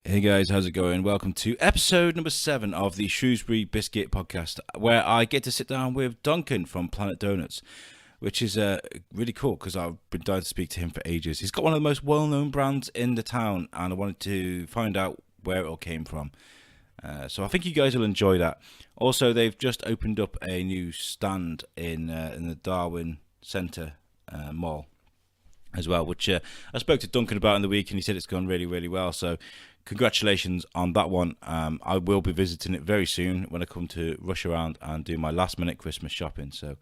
Hey guys, how's it going? Welcome to episode number 7 of the Shrewsbury Biscuit podcast, where I get to sit down with Duncan from Planet Doughnuts, which is really cool because I've been dying to speak to him for ages. He's got one of the most well-known brands in the town, and I wanted to find out where it all came from. So I think you guys will enjoy that. Also, they've just opened up a new stand in the Darwin Centre mall as well, which I spoke to Duncan about in the week, and he said it's gone really, really well. So congratulations on that one. I will be visiting it very soon when I come to rush around and do my last minute Christmas shopping. So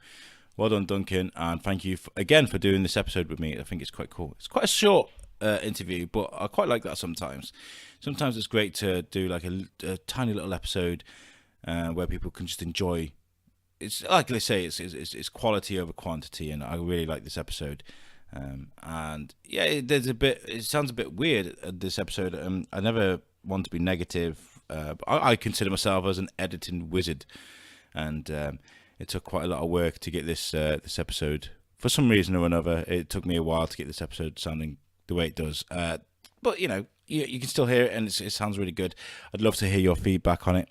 well done, Duncan, and thank you again for doing this episode with me. I think it's quite cool. It's quite a short interview, but I quite like that sometimes. Sometimes it's great to do like a tiny little episode where people can just enjoy. It's like they say, it's quality over quantity, and I really like this episode. And yeah, it sounds a bit weird, this episode. I never want to be negative. I consider myself as an editing wizard, and it took quite a lot of work to get this episode. For some reason or another, it took me a while to get this episode sounding the way it does. But you know, you can still hear it, and it sounds really good. I'd love to hear your feedback on it.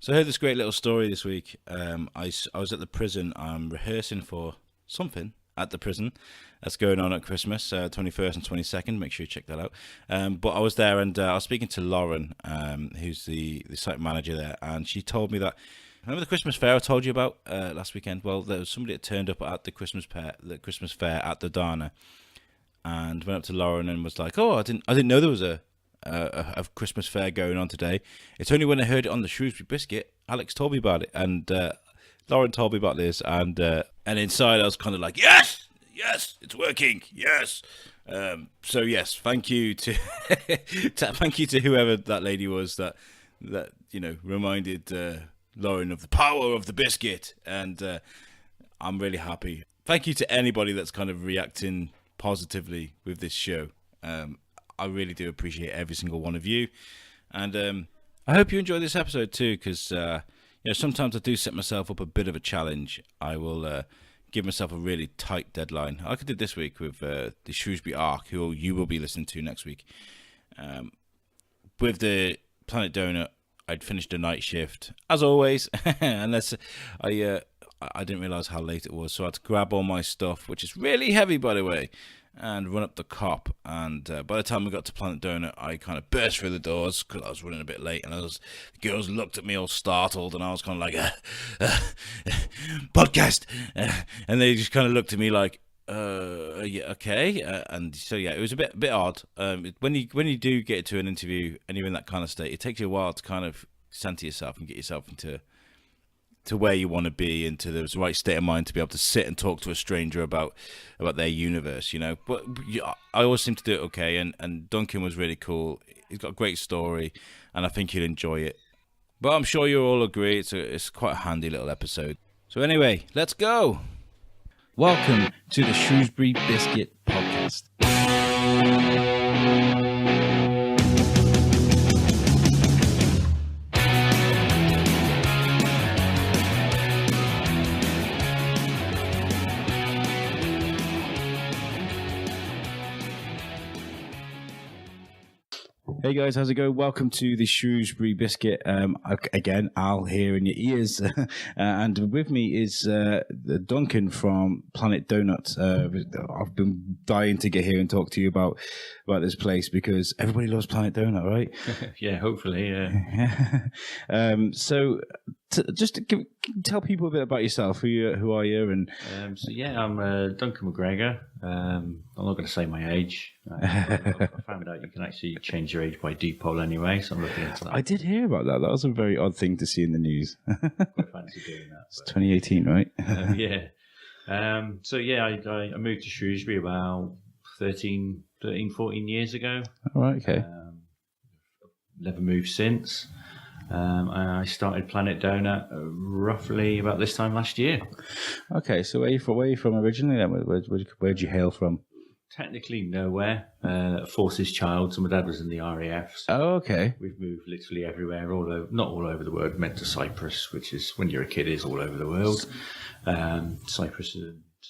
So I heard this great little story this week. I was at the prison. I'm rehearsing for something at the prison that's going on at Christmas, 21st and 22nd. Make sure you check that out. But I was there, and I was speaking to Lauren, who's the site manager there, and she told me that, remember the Christmas fair I told you about last weekend? Well, there was somebody that turned up at the Christmas fair at the Doughnut, and went up to Lauren and was like, "Oh, I didn't know there was a Christmas fair going on today. It's only when I heard it on the Shrewsbury Biscuit, Alex told me about it, and Lauren told me about this, and inside I was kind of like, yes, it's working, yes." So yes, thank you to thank you to whoever that lady was that reminded Lauren of the power of the biscuit, and I'm really happy. Thank you to anybody that's kind of reacting positively with this show. I really do appreciate every single one of you, and I hope you enjoy this episode too, because sometimes I do set myself up a bit of a challenge. I will give myself a really tight deadline, like I did this week with the Shrewsbury Arc, who you will be listening to next week. With the Planet Doughnut, I'd finished a night shift, as always, unless I didn't realise how late it was, so I had to grab all my stuff, which is really heavy, by the way, and run up the cop. And by the time we got to Planet Doughnut, I kind of burst through the doors because I was running a bit late, and the girls looked at me all startled, and I was kind of like, podcast, and they just kind of looked at me like, yeah, okay, and so yeah, it was a bit odd. When you do get to an interview and you're in that kind of state, it takes you a while to kind of center yourself and get yourself into where you want to be, into the right state of mind to be able to sit and talk to a stranger about their universe, But I always seem to do it okay, and Duncan was really cool. He's got a great story, and I think you'll enjoy it. But I'm sure you'll all agree it's quite a handy little episode. So anyway, let's go. Welcome to the Shrewsbury Biscuit podcast. Hey guys, how's it going? Welcome to the Shrewsbury Biscuit. Again, Al here in your ears, and with me is Duncan from Planet Doughnut. I've been dying to get here and talk to you about this place because everybody loves Planet Doughnut, right? Yeah, hopefully. Yeah. So, just to tell people a bit about yourself. Who are you? And I'm Duncan McGregor. I'm not going to say my age. I found out you can actually change your age by deed poll anyway, so I'm looking into that. I did hear about that. That was a very odd thing to see in the news. Quite fancy doing that. It's 2018, right? Yeah. I moved to Shrewsbury about 13, 14 years ago. All right, okay. Never moved since. And I started Planet Doughnut roughly about this time last year. Okay, so where are you from originally? Where'd you hail from? Technically nowhere. Forces child, so my dad was in the RAF. So oh, okay. we've moved literally everywhere, not all over the world. Meant to Cyprus, which is, when you're a kid, is all over the world. Cyprus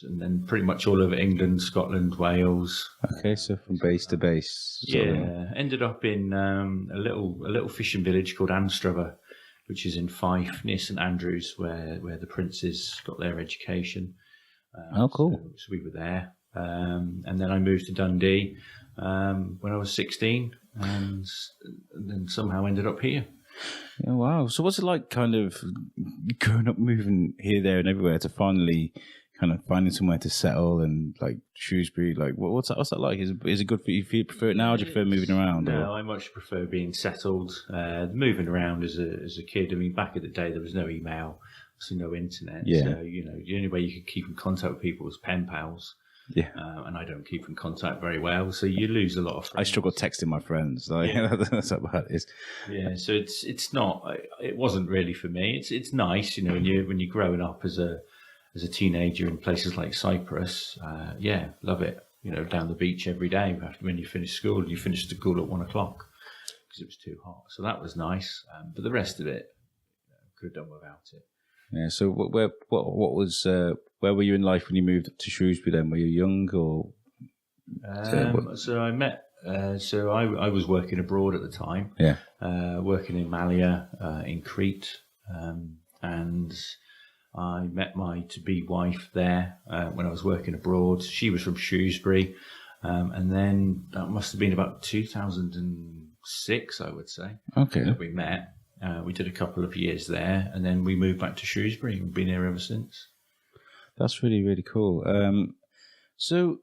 and then pretty much all over England, Scotland, Wales. Okay, so from base to base. Yeah, ended up in a little fishing village called Anstruther, which is in Fife near St Andrews, where the princes got their education. Oh, cool. So we were there, and then I moved to Dundee when I was 16, and then somehow ended up here. Yeah, wow. So what's it like kind of growing up, moving here, there and everywhere to finally kind of finding somewhere to settle and like Shrewsbury? Like what's that like? Is it good for you? Do you prefer it now? Or do you prefer moving around? No, I much prefer being settled. Moving around as a kid, I mean, back in the day there was no email, so no internet. Yeah. So, the only way you could keep in contact with people was pen pals. Yeah. And I don't keep in contact very well, so you lose a lot of friends. I struggle texting my friends. Like, that's how bad it is. Yeah, so it's not. It wasn't really for me. It's nice, when you're growing up as a teenager in places like Cyprus. Yeah, love it. Down the beach every day after when you finish school. You finished school at 1:00 because it was too hot. So that was nice. But the rest of it, could have done without it. Yeah. So what was where were you in life when you moved to Shrewsbury? Then were you young or? So I met. So I was working abroad at the time. Yeah. Working in Malia in Crete, and I met my to-be wife there when I was working abroad. She was from Shrewsbury, and then that must have been about 2006, I would say. Okay. That we met. We did a couple of years there, and then we moved back to Shrewsbury and been here ever since. That's really, really cool. So,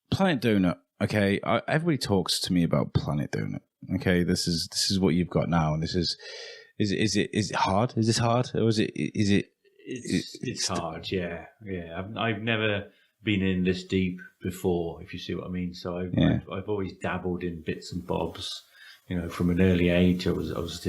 Planet Doughnut. Okay, everybody talks to me about Planet Doughnut. Okay, this is what you've got now, and this is it hard? Is this hard, or is it? It's hard. Yeah. I've never been in this deep before, if you see what I mean. So I've always dabbled in bits and bobs. From an early age, I was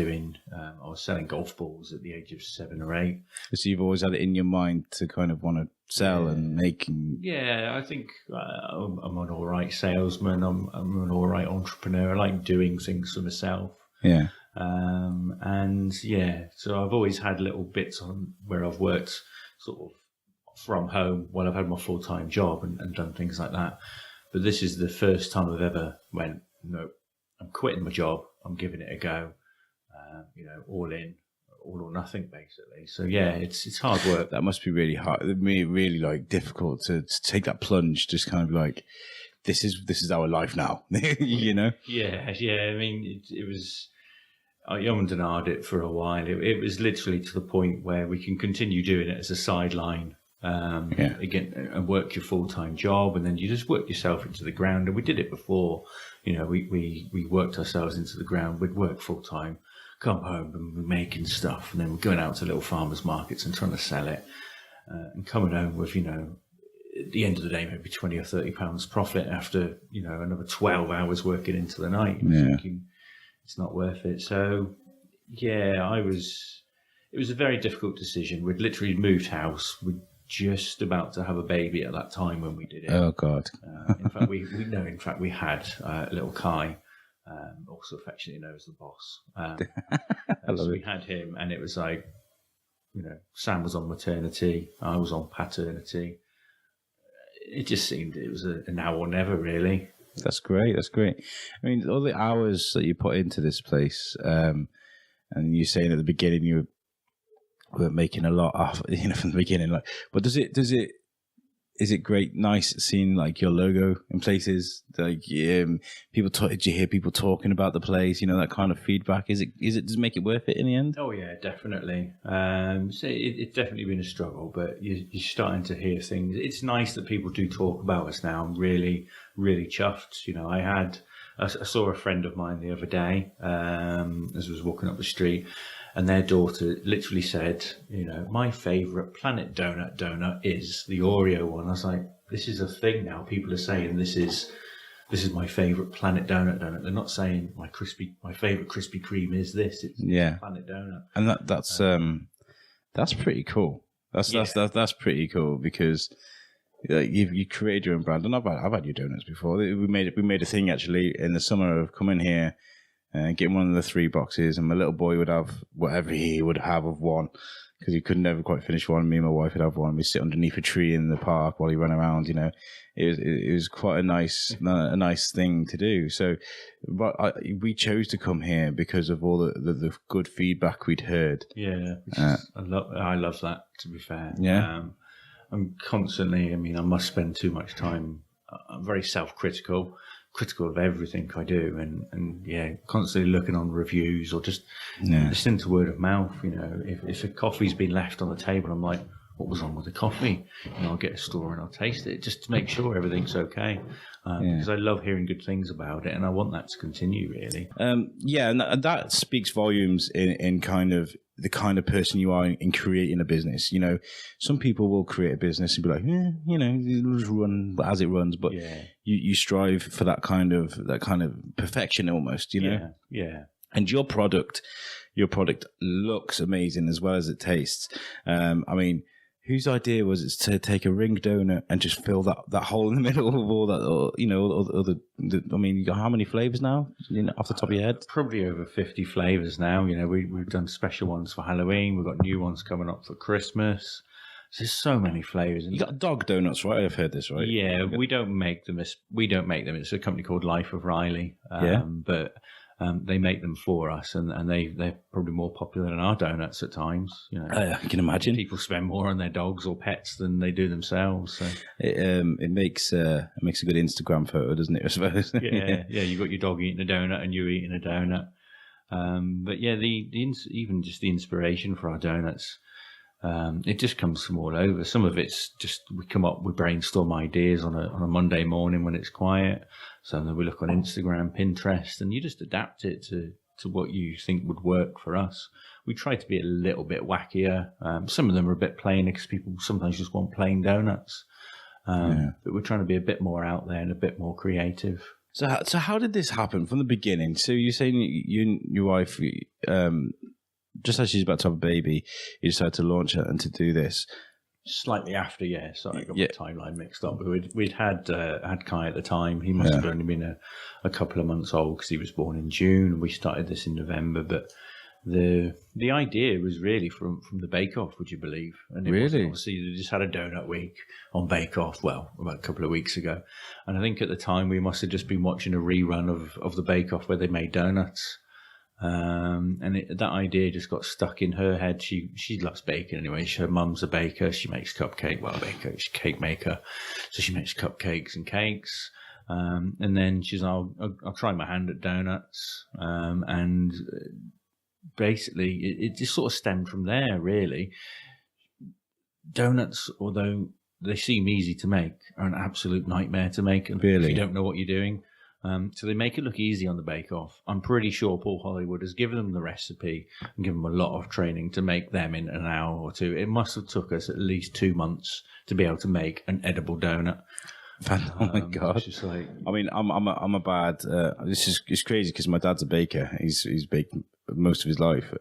selling golf balls at the age of 7 or 8. So you've always had it in your mind to kind of want to sell and make. Yeah, I think I'm an all right salesman. I'm an all right entrepreneur. I like doing things for myself. Yeah. So I've always had little bits on where I've worked sort of from home while I've had my full-time job and done things like that. But this is the first time I've ever went, no, I'm quitting my job. I'm giving it a go. All in, all or nothing, basically. So yeah, it's hard work. That must be really hard. Really like difficult to take that plunge. Just kind of like, this is our life now. Yeah. I mean, it was. I ummed and ahed it for a while. It was literally to the point where we can continue doing it as a sideline. Again, and work your full-time job, and then you just work yourself into the ground. And we did it before. We worked ourselves into the ground. We'd work full-time, come home and we're making stuff, and then we're going out to little farmers markets and trying to sell it, and coming home with, at the end of the day, maybe 20 or 30 pounds profit after, another 12 hours working into the night. Thinking it's not worth it. So yeah, it was a very difficult decision. We'd literally moved house. We'd just about to have a baby at that time when we did it. Oh God! In fact, we had little Kai, also affectionately known as the boss. So we had him, and it was like, Sam was on maternity, I was on paternity. It just seemed it was a now or never, really. That's great. I mean, all the hours that you put into this place, and you're saying at the beginning you were making a lot off, from the beginning. Like, but is it nice seeing like your logo in places? Like, people did you hear people talking about the place? That kind of feedback. Does it make it worth it in the end? Oh yeah, definitely. So it's definitely been a struggle, but you're starting to hear things. It's nice that people do talk about us now. I'm really, really chuffed. I saw a friend of mine the other day as I was walking up the street, and their daughter literally said, my favourite Planet Doughnut is the Oreo one. I was like, this is a thing now. People are saying this is my favourite Planet Doughnut. They're not saying my favourite Krispy Kreme is this. It's Planet Doughnut. And that's pretty cool. That's pretty cool because you created your own brand. And I've had your donuts before. We made a thing actually in the summer of coming here. getting one of the 3 boxes, and my little boy would have whatever he would have of one, because he could never quite finish one. Me and my wife would have one. We'd sit underneath a tree in the park while he ran around. It was quite a nice thing to do. So, but we chose to come here because of all the good feedback we'd heard. Yeah, I love that. To be fair, yeah. I'm constantly. I mean, I must spend too much time. I'm very self-critical of everything I do, and constantly looking on reviews or just listening to word of mouth. If a coffee's been left on the table, I'm like, what was wrong with the coffee? I'll get a store and I'll taste it just to make sure everything's okay. Because I love hearing good things about it, and I want that to continue, really. And that speaks volumes in kind of the kind of person you are in creating a business. Some people will create a business and be like, it'll just run as it runs, but you strive for that kind of perfection almost, Yeah. And your product looks amazing as well as it tastes. I mean, whose idea was it to take a ring donut and just fill that hole in the middle of all that? You got how many flavors now? Off the top of your head? Probably over 50 flavors now. We've done special ones for Halloween. We've got new ones coming up for Christmas. So there's so many flavors. You got dog donuts, right? I've heard this, right? Yeah, we don't make them. It's a company called Life of Riley. But they make them for us, and they're probably more popular than our donuts at times. I can imagine people spend more on their dogs or pets than they do themselves. So. It makes a good Instagram photo, doesn't it? I suppose. Yeah. You got your dog eating a donut and you eating a donut. But yeah, even just the inspiration for our donuts. It just comes from all over. Some of it's just we brainstorm ideas on a Monday morning when it's quiet. So then we look on Instagram, Pinterest, and you just adapt it to what you think would work for us. We try to be a little bit wackier. Some of them are a bit plainer because people sometimes just want plain donuts. But we're trying to be a bit more out there and a bit more creative. So how did this happen from the beginning? So you're saying you and your wife, just as she's about to have a baby, you decided to launch it and to do this. Slightly after, Sorry, I got my timeline mixed up. We'd had Kai at the time. He must have only been a couple of months old because he was born in June. We started this in November, but the idea was really from the Bake Off, would you believe? And it really? Obviously, they just had a donut week on Bake Off, about a couple of weeks ago. And I think at the time we must have just been watching a rerun of the Bake Off where they made donuts. That idea just got stuck in her head. She loves baking anyway. Her mum's a baker. She makes she's a cake maker. So she makes cupcakes and cakes. And then she's I'll try my hand at donuts. And basically it just sort of stemmed from there, really. Donuts, although they seem easy to make, are an absolute nightmare to make if you don't know what you're doing. So they make it look easy on the Bake Off. I'm pretty sure Paul Hollywood has given them the recipe and given them a lot of training to make them in an hour or two. It must have took us at least 2 months to be able to make an edible donut. Oh my god! Just like, I mean, I'm a bad. It's crazy because my dad's a baker. He's baked most of his life.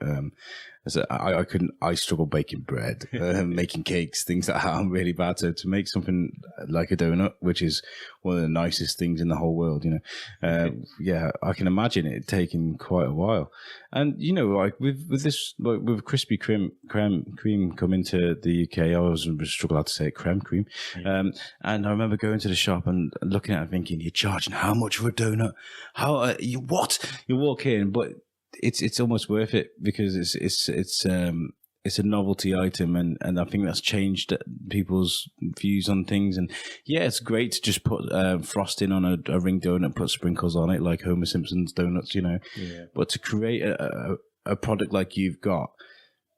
So I struggle baking bread, making cakes, things like that. I'm really bad. So to make something like a donut, which is one of the nicest things in the whole world, I can imagine it taking quite a while. And like with this, like with Krispy cream coming to the UK, I was struggling to say creme cream. Yeah. And I remember going to the shop and looking at it, thinking, "You're charging how much for a donut? How what?" You walk in, but it's almost worth it because it's a novelty item, and I think that's changed people's views on things. And it's great to just put frosting on a ring donut, put sprinkles on it like Homer Simpson's donuts, But to create a product like you've got,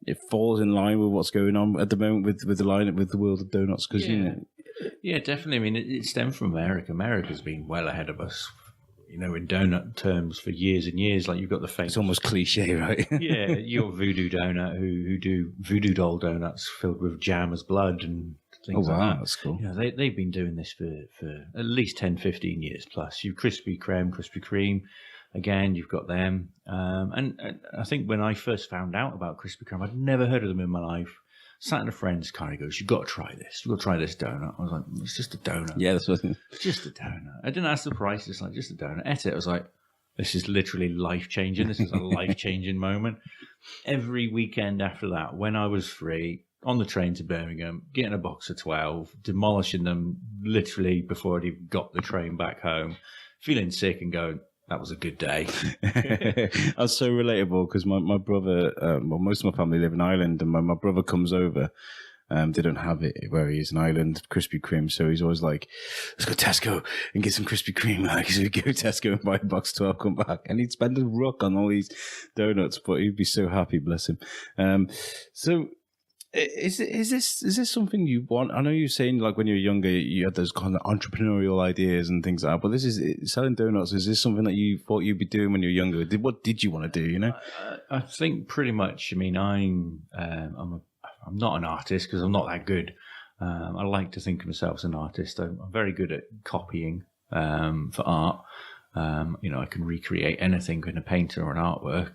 it falls in line with what's going on at the moment with the world of donuts. Because definitely. I mean, it stemmed from America. America's been well ahead of us. In donut terms for years and years. Like you've got the famous... It's almost cliche, right? Yeah, your Voodoo Donut who do voodoo doll donuts filled with jam as blood and things like that. That's cool. They've been doing this for at least 10, 15 years plus. You've Krispy Kreme. Again, you've got them. And I think when I first found out about Krispy Kreme, I'd never heard of them in my life. Sat in a friend's car, he goes, "You've got to try this. You've got to try this donut." I was like, "It's just a donut." Yeah, that's what. It's just a donut. I didn't ask the price. It's like just a donut. Ate it. I was like, This is literally life-changing. This is a life-changing moment. Every weekend after that, when I was free, on the train to Birmingham, getting a box of 12, demolishing them literally before I'd even got the train back home, feeling sick and going, that was a good day. That's so relatable because my brother, well, most of my family live in Ireland, and my brother comes over. They don't have it where he is in Ireland, Krispy Kreme. So he's always like, let's go to Tesco and get some Krispy Kreme. Like, so he'd go to Tesco and buy a box 12, come back. And he'd spend a ruck on all these donuts, but he'd be so happy, bless him. So is this something you want? I know you're saying like when you were younger, you had those kind of entrepreneurial ideas and things like that, but this is selling donuts. Is this something that you thought you'd be doing when you were younger? What did you want to do, you know? I think pretty much, I mean, I'm not an artist because I'm not that good. I like to think of myself as an artist. I'm very good at copying for art. I can recreate anything in a painting or an artwork.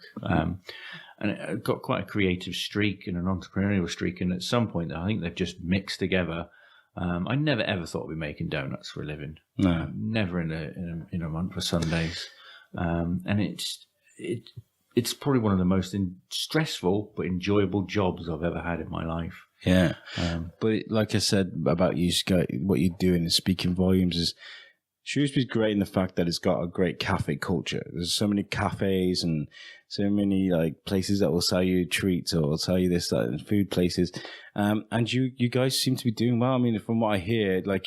And I've got quite a creative streak and an entrepreneurial streak. And at some point, I think they've just mixed together. I never ever thought we'd be making donuts for a living. No, never in a month for Sundays. And it's probably one of the most stressful but enjoyable jobs I've ever had in my life. Yeah. But like I said about you, Scott, what you're doing is speaking volumes. Is Shrewsbury's great in the fact that it's got a great cafe culture. There's so many cafes and so many like places that will sell you treats or sell you this, that, and food places. And you guys seem to be doing well. I mean, from what I hear, like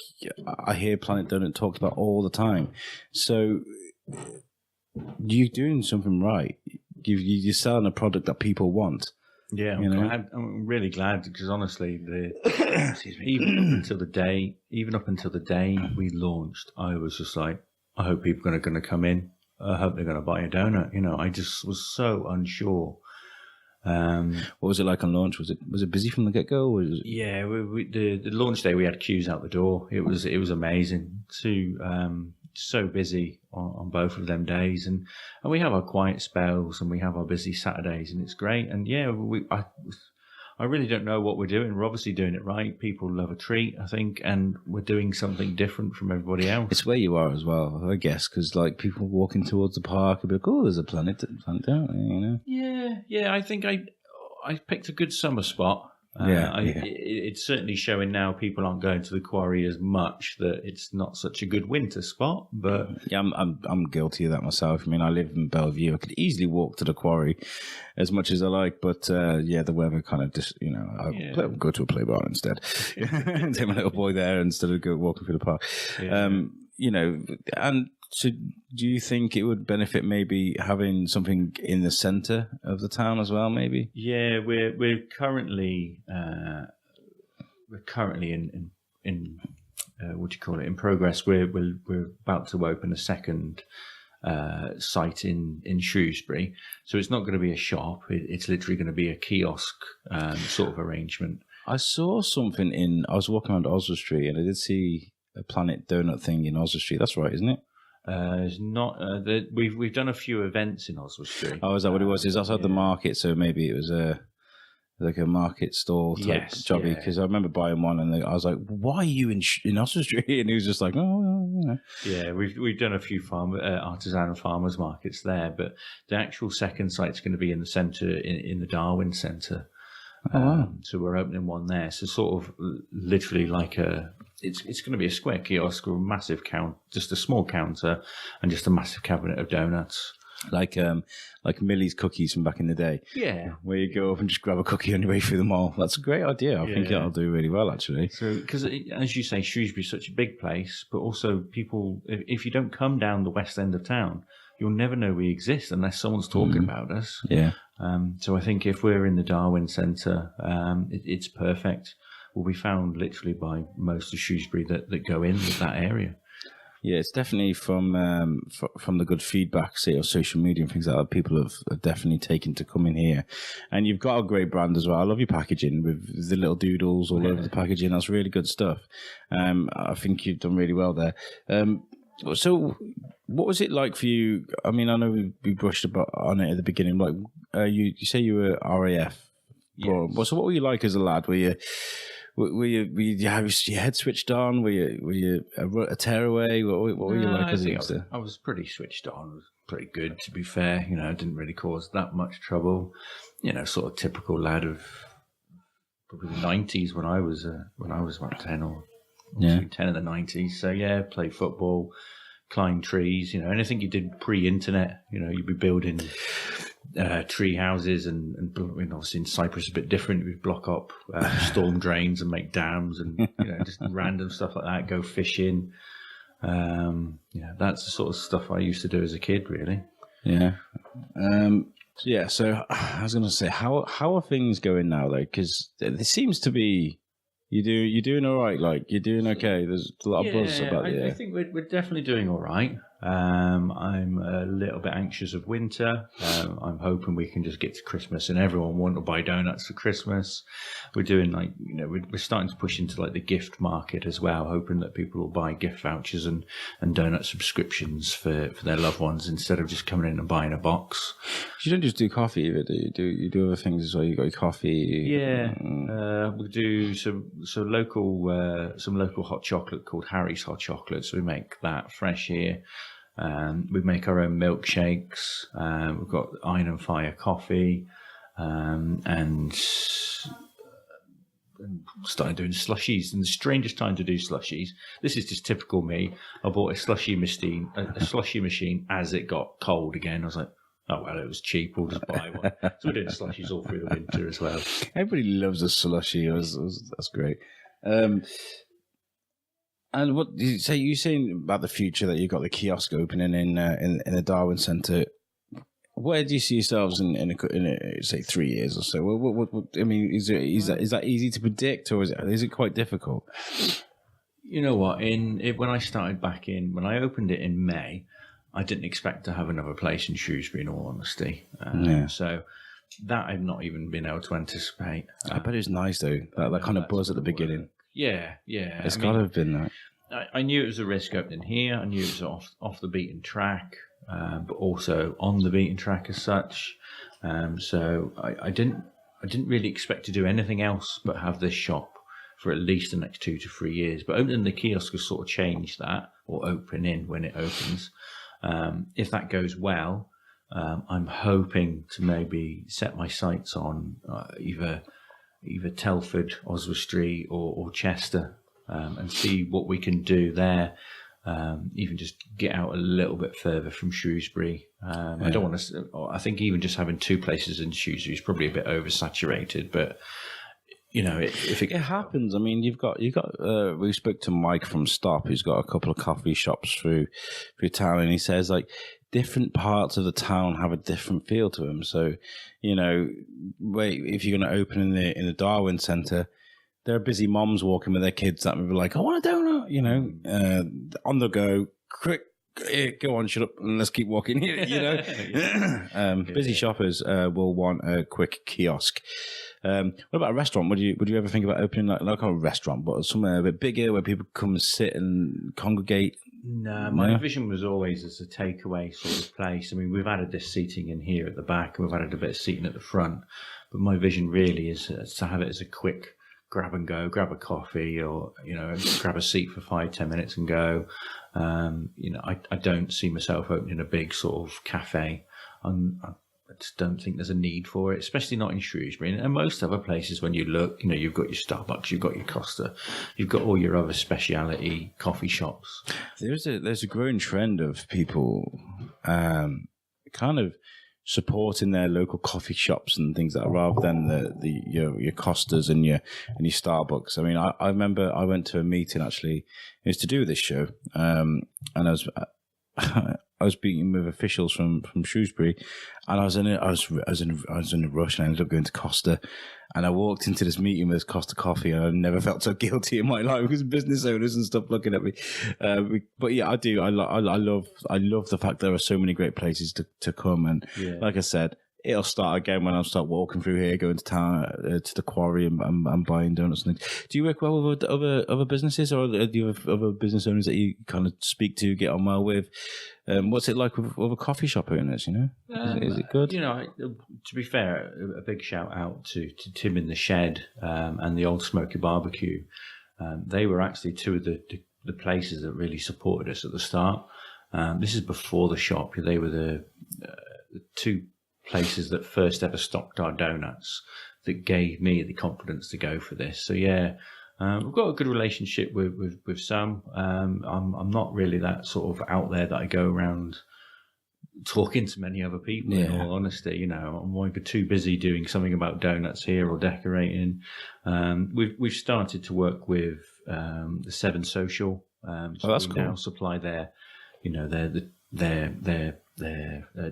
I hear Planet Doughnut talked about all the time. So you're doing something right. You're selling a product that people want. Yeah, I'm really glad because honestly, even up until the day we launched, I was just like, I hope people are going to come in. I hope they're going to buy a donut. I just was so unsure. What was it like on launch? Was it busy from the get go? Yeah, the launch day we had queues out the door. It was amazing. So busy on both of them days, and we have our quiet spells and we have our busy Saturdays, and it's great. And yeah, I really don't know what we're doing. We're obviously doing it right. People love a treat, I think, and we're doing something different from everybody else. It's where you are as well, I guess, because like people walking towards the park and be like, oh, there's a planet down there, Yeah. I think I picked a good summer spot. It's certainly showing now people aren't going to the quarry as much, that it's not such a good winter spot. But yeah, I'm guilty of that myself. I mean, I live in Bellevue. I could easily walk to the quarry as much as I like, but the weather kind of just I'll go to a play bar instead. Take my little boy there instead of go walking through the park. And so do you think it would benefit maybe having something in the centre of the town as well, maybe? Yeah, we're currently in what do you call it, in progress. We're about to open a second site in Shrewsbury. So it's not going to be a shop. It's literally going to be a kiosk sort of arrangement. I saw something I was walking around Oswald Street and I did see a Planet Doughnut thing in Oswald Street. That's right, isn't it? It's not. We've done a few events in Oswald Street. Oh, is that what it was? It's outside the market, so maybe it was like a market stall type jobby. Because I remember buying one, and I was like, "Why are you in Oswald Street?" And he was just like, "Oh, well, Yeah, we've done a few artisan farmers markets there, but the actual second site's going to be in the centre, in the Darwin Centre. Oh, wow. So we're opening one there. So sort of literally like it's going to be a square kiosk or a massive just a small counter and just a massive cabinet of donuts. Like Millie's cookies from back in the day. Yeah. Where you go up and just grab a cookie on your way through the mall. That's a great idea. I think that'll do really well, actually. So, because as you say, Shrewsbury's such a big place, but also people, if you don't come down the west end of town, you'll never know we exist unless someone's talking about us. Yeah. So I think if we're in the Darwin Centre, it's perfect. We'll be found literally by most of Shrewsbury that go in that area. Yeah, it's definitely from the good feedback, say, on social media and things like that. People have definitely taken to come in here, and you've got a great brand as well. I love your packaging with the little doodles all over the packaging. That's really good stuff. I think you've done really well there. So, what was it like for you? I mean, I know we brushed on it at the beginning. Like, you say you were RAF. Yes. So, what were you like as a lad? Were you have your head switched on? Were you a tearaway? What were you like as a youngster? I was pretty switched on. pretty good, to be fair. You know, didn't really cause that much trouble. You know, sort of typical lad of probably the 90s when I was about 10 or between 10 and the 90s. So yeah, played football, climbed trees. You know, anything you did pre-internet. You know, you'd be building tree houses and obviously in Cyprus a bit different. We'd block up storm drains and make dams and you know just random stuff like that. Go fishing. Yeah, that's the sort of stuff I used to do as a kid, really. Yeah. So I was going to say, how are things going now, though? Because there seems to be you're doing all right. Like you're doing okay. There's a lot of buzz about it. I think we're definitely doing all right. I'm a little bit anxious of winter. I'm hoping we can just get to Christmas and everyone want to buy donuts for Christmas. We're doing we're starting to push into like the gift market as well, hoping that people will buy gift vouchers and donut subscriptions for their loved ones instead of just coming in and buying a box. You don't just do coffee either, do you? You do other things as well. You got your coffee. Yeah, we do some local hot chocolate called Harry's Hot Chocolate. So we make that fresh here. We make our own milkshakes. We've got Iron and Fire coffee, and started doing slushies. And the strangest time to do slushies. This is just typical me. I bought a slushy machine as it got cold again. I was like, oh well, it was cheap. We'll just buy one. So we're doing slushies all through the winter as well. Everybody loves a slushy. That's great. And what you saying about the future that you got the kiosk opening in the Darwin Centre? Where do you see yourselves in say 3 years or so? What I mean, is that easy to predict, or is it quite difficult? You know what? When I opened it in May, I didn't expect to have another place in Shrewsbury. In all honesty, so that I've not even been able to anticipate. I bet it was nice though. That kind of buzz at the beginning. Yeah. It's got to have been that. I knew it was a risk opening here. I knew it was off the beaten track, but also on the beaten track as such. So I didn't really expect to do anything else but have this shop for at least the next 2 to 3 years. But opening the kiosk has sort of changed that, or opening when it opens. If that goes well, I'm hoping to maybe set my sights on either Telford, Oswestry, or Chester, and see what we can do there. Even just get out a little bit further from Shrewsbury. I don't want to. I think even just having 2 places in Shrewsbury is probably a bit oversaturated. But you know, if it happens, I mean, you've got. We spoke to Mike from Stop, who's got a couple of coffee shops through town, and he says like different parts of the town have a different feel to them. So, you know, if you're going to open in the Darwin Centre, there are busy moms walking with their kids that will be like, I want a donut, you know, on the go, quick, go on, shut up, and let's keep walking, you know. Busy shoppers will want a quick kiosk. What about a restaurant? Would you ever think about opening like a restaurant, but somewhere a bit bigger where people come and sit and congregate? No, my vision was always as a takeaway sort of place. I mean, we've added this seating in here at the back, and we've added a bit of seating at the front. But my vision really is to have it as a quick grab and go, grab a coffee, or you know, grab a seat for 5-10 minutes and go. You know, I don't see myself opening a big sort of cafe. I just don't think there's a need for it, especially not in Shrewsbury. And most other places, when you look, you know, you've got your Starbucks, you've got your Costa, you've got all your other speciality coffee shops. There's a growing trend of people kind of supporting their local coffee shops and things like that, rather than your Costas and your Starbucks. I mean, I remember I went to a meeting actually. It was to do with this show, and I was speaking with officials from Shrewsbury, and I was in a rush, and I ended up going to Costa, and I walked into this meeting with Costa Coffee, and I never felt so guilty in my life because business owners and stuff looking at me. But yeah, I do. I love the fact there are so many great places to come, and like I said, it'll start again when I start walking through here, going to town, to the quarry, and buying donuts and things. Do you work well with other businesses, or do you have other business owners that you kind of speak to, get on well with? What's it like with other coffee shop owners? You know, is it good? You know, to be fair, a big shout out to Tim in the Shed and the Old Smoky Barbecue. They were actually two of the places that really supported us at the start. This is before the shop. They were the two places that first ever stocked our doughnuts that gave me the confidence to go for this. So yeah, we've got a good relationship with Sam. I'm not really that sort of out there that I go around talking to many other people. In all honesty, I'm either too busy doing something about donuts here or decorating. We've started to work with the Seven Social. So that's we cool. now supply their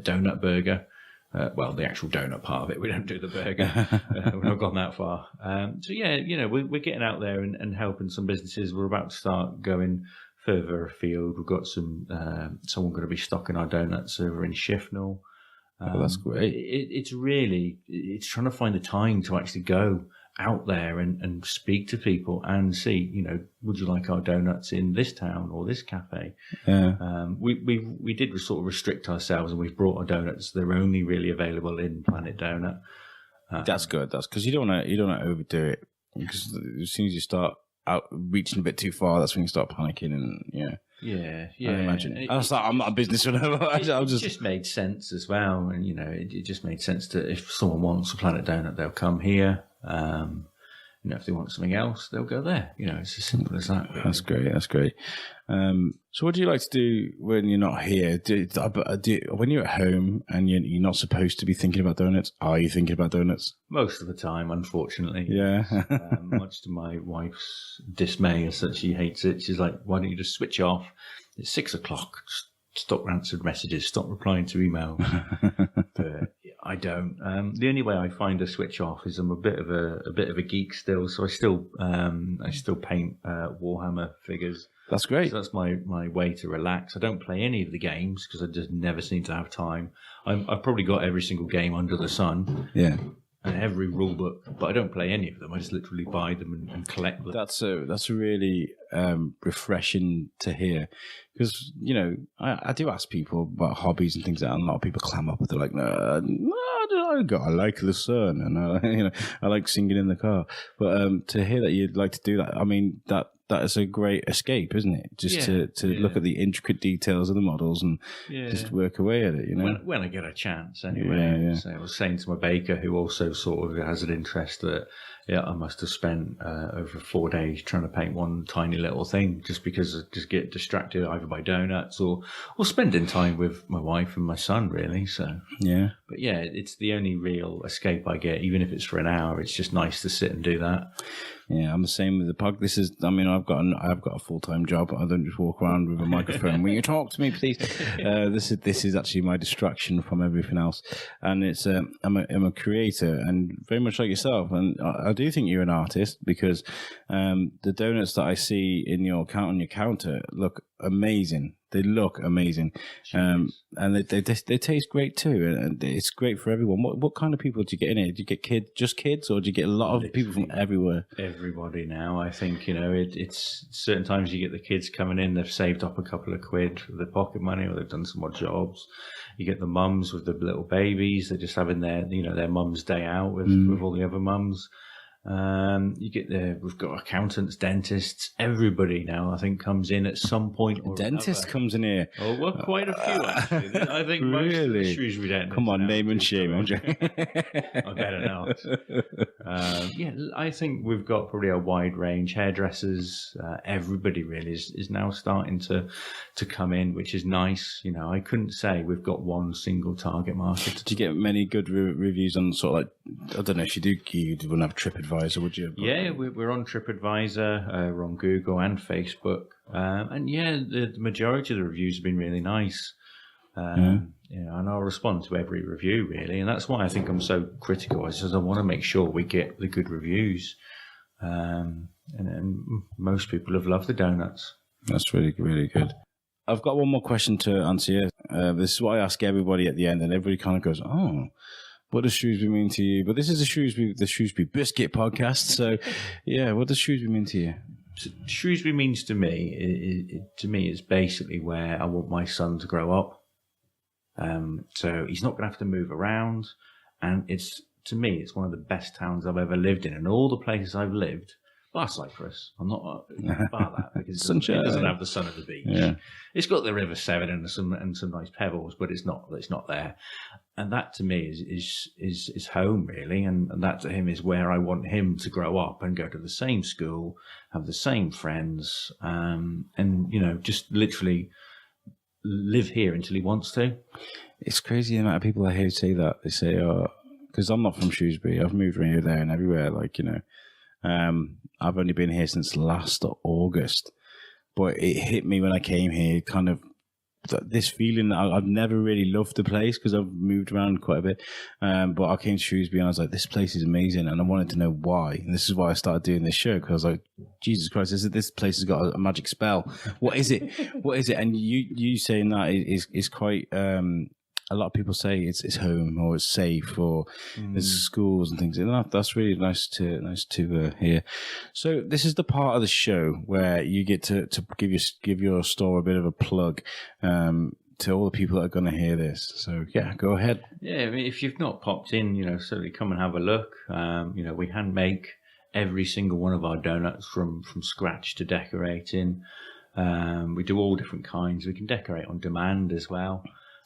donut burger. Well, the actual donut part of it. We don't do the burger. We've not gone that far. So yeah, we're getting out there and helping some businesses. We're about to start going further afield. We've got someone going to be stocking our donuts over in Shifnal. That's great. It's trying to find the time to actually go out there and speak to people and see, would you like our donuts in this town or this cafe? Yeah. We did sort of restrict ourselves, and we've brought our donuts. They're only really available in Planet Donut. That's good. That's because you don't want to overdo it. Because as soon as you start out reaching a bit too far, that's when you start panicking. And yeah. I imagine. I'm not a business owner. It just made sense as well, and it just made sense to, if someone wants a Planet Donut, they'll come here. If they want something else, they'll go there. It's as simple as that. Really. That's great. So what do you like to do when you're not here? When you're at home and you're not supposed to be thinking about donuts, are you thinking about donuts? Most of the time, unfortunately. Yeah. Much to my wife's dismay, as such, she hates it. She's like, why don't you just switch off? It's 6 o'clock. Just stop answering messages. Stop replying to emails. But I don't. The only way I find a switch off is I'm a bit of a geek still, so I still paint Warhammer figures. That's great. So that's my way to relax. I don't play any of the games because I just never seem to have time. I've probably got every single game under the sun. Yeah. And every rule book, but I don't play any of them. I just literally buy them and collect them. That's a really refreshing to hear, because I do ask people about hobbies and things like that, and a lot of people clam up. They're like, no, I like the sun, and I like singing in the car. But to hear that you'd like to do that, I mean that is a great escape, isn't it? Just to look at the intricate details of the models and just work away at it, When I get a chance, anyway. Yeah. So I was saying to my baker, who also sort of has an interest, that I must have spent over 4 days trying to paint one tiny little thing, just because I just get distracted either by donuts or spending time with my wife and my son, really. So yeah. But yeah, it's the only real escape I get, even if it's for an hour. It's just nice to sit and do that. Yeah, I'm the same with the pug. I've got a full-time job. I don't just walk around with a microphone. Will you talk to me, please? This is actually my distraction from everything else. And it's I'm a creator, and very much like yourself. And I do think you're an artist, because the donuts that I see on your counter look amazing. They look amazing, and they taste great too, and it's great for everyone. What kind of people do you get in here? Do you get kids, or do you get a lot of people from everywhere? Everybody now, I think. It's certain times you get the kids coming in. They've saved up a couple of quid for their pocket money, or they've done some odd jobs. You get the mums with the little babies. They're just having their mum's day out with all the other mums. We've got accountants, dentists, everybody now, I think, comes in at some point or dentist comes in here. Oh, well, quite a few, actually. I think most of the Shrewsbury dentists. Come on, name and shame. I better not. I think we've got probably a wide range. Hairdressers, everybody really is now starting to come in, which is nice. I couldn't say we've got one single target market. Did you get many good reviews on sort of like, I don't know if you wouldn't have TripAdvisor, would you? Yeah, we're on TripAdvisor, we're on Google and Facebook. And the majority of the reviews have been really nice. And I'll respond to every review, really. And that's why I think I'm so critical. I want to make sure we get the good reviews. And most people have loved the donuts. That's really, really good. I've got one more question to answer you. This is what I ask everybody at the end, and everybody kind of goes, oh, what does Shrewsbury mean to you? But this is the Shrewsbury Biscuit podcast. So, yeah, what does Shrewsbury mean to you? Shrewsbury means to me, it's basically where I want my son to grow up. So he's not going to have to move around. And to me, it's one of the best towns I've ever lived in. And all the places I've lived, bar Cyprus. I'm not bar that because it doesn't have the sun at the beach. Yeah. It's got the River Severn and some nice pebbles, but it's not there. And that to me is home really, and that to him is where I want him to grow up and go to the same school, have the same friends, and just literally live here until he wants to. It's crazy the amount of people I hear say that. They say, "Oh, because I'm not from Shrewsbury. I've moved around here, there, and everywhere. I've only been here since last August, but it hit me when I came here. Kind of this feeling that I've never really loved the place because I've moved around quite a bit. But I came to Shrewsbury and I was like, this place is amazing, and I wanted to know why. And this is why I started doing this show, because I was like, Jesus Christ, this place has got a magic spell. What is it? What is it? And you saying that is quite. A lot of people say it's home or it's safe or there's schools and things. And that's really nice to hear. So this is the part of the show where you get to give your store a bit of a plug to all the people that are going to hear this. So yeah, go ahead. Yeah, I mean, if you've not popped in, certainly come and have a look. We hand make every single one of our donuts from scratch to decorating. We do all different kinds. We can decorate on demand as well.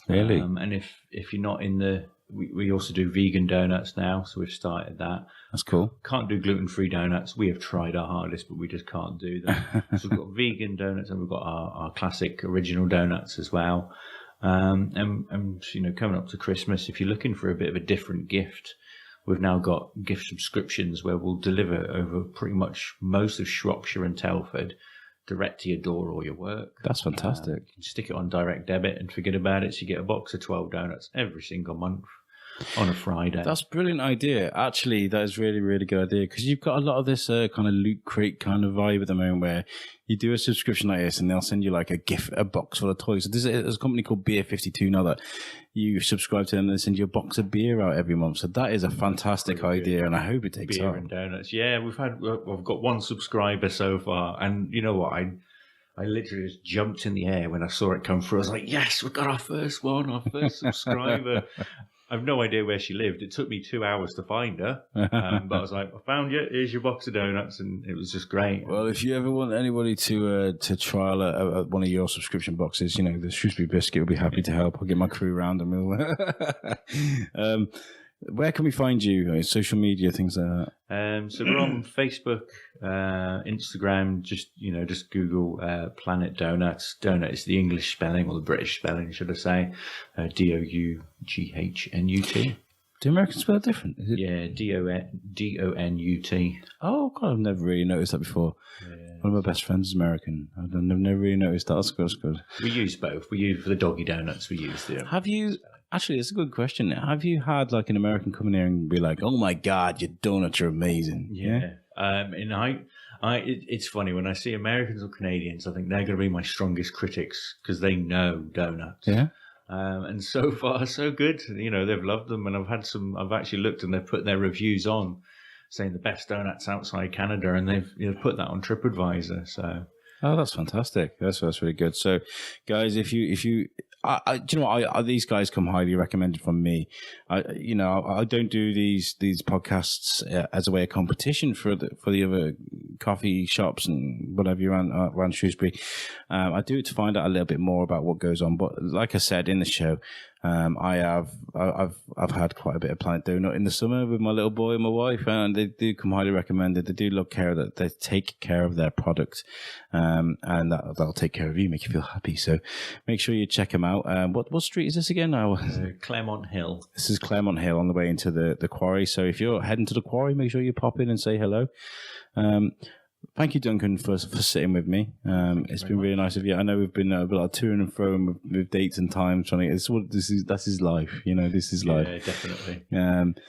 Really? And if you're not in we also do vegan donuts now, so we've started that. That's cool. Can't do gluten-free donuts. We have tried our hardest, but we just can't do them. So we've got vegan donuts, and we've got our classic original donuts as well. And coming up to Christmas, if you're looking for a bit of a different gift, we've now got gift subscriptions where we'll deliver over pretty much most of Shropshire and Telford direct to your door or your work. That's fantastic. You can stick it on direct debit and forget about it. So you get a box of 12 donuts every single month on a Friday. That's a brilliant idea. Actually, that is really, really good idea, because you've got a lot of this kind of loot crate kind of vibe at the moment where you do a subscription like this and they'll send you like a box full of toys. So there's a company called Beer 52 now that you subscribe to them and they send you a box of beer out every month. So that is a fantastic idea, and I hope it takes beer off. And donuts. Yeah, I've got one subscriber so far, and you know what? I literally just jumped in the air when I saw it come through. I was like, yes, we've got our first subscriber. I've no idea where she lived. It took me 2 hours to find her. But I was like, I found you. Here's your box of donuts. And it was just great. Well, if you ever want anybody to trial one of your subscription boxes, the Shrewsbury Biscuit will be happy to help. I'll get my crew around and we'll... Where can we find you? Social media, things like that. So we're on Facebook, Instagram. Just Google Planet Donuts. Donut is the English spelling, or the British spelling, should I say? DOUGHNUT. Do Americans spell it different? Is it? Yeah, DONUT. Oh God, I've never really noticed that before. Yeah. One of my best friends is American. I've never really noticed that. That's good. We use both. We use for the doggy donuts. We use the. Have you? Actually, it's a good question. Have you had like an American come in here and be like, "Oh my God, your donuts are amazing"? Yeah. It's funny when I see Americans or Canadians. I think they're going to be my strongest critics because they know donuts. Yeah. And so far, so good. They've loved them, and I've actually looked and they've put their reviews on, saying the best donuts outside Canada, and they've put that on TripAdvisor. So. Oh, that's fantastic. That's really good. So, guys, if you, do you know what? These guys come highly recommended from me. I don't do these podcasts as a way of competition for the other coffee shops and whatever you around Shrewsbury. I do it to find out a little bit more about what goes on. But like I said in the show, I've had quite a bit of Planet Doughnut in the summer with my little boy and my wife, and they do come highly recommended. They do they take care of their product, and they'll take care of you, make you feel happy. So make sure you check them out. What street is this again? Claremont Hill. This is Claremont Hill on the way into the quarry. So if you're heading to the quarry, make sure you pop in and say hello. Thank you, Duncan, for sitting with me. It's been really nice of you. I know we've been a bit like to and fro with dates and times. That's his life. This is life. Yeah, definitely. And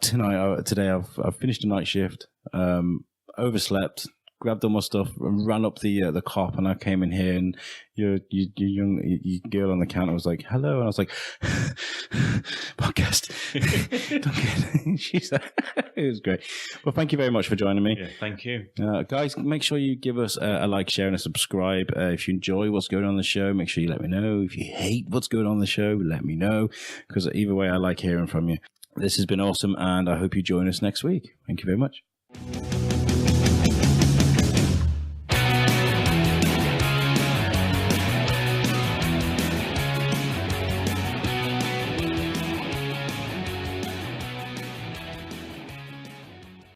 today I've finished a night shift, overslept, grabbed all my stuff, and ran up the cop, and I came in here, and your young girl on the counter was like, "Hello," and I was like, "Podcast." She's like, it was great. Well, thank you very much for joining me. Yeah, thank you, guys. Make sure you give us a like, share, and a subscribe. If you enjoy what's going on the show, make sure you let me know. If you hate what's going on the show, let me know, because either way, I like hearing from you. This has been awesome, and I hope you join us next week. Thank you very much.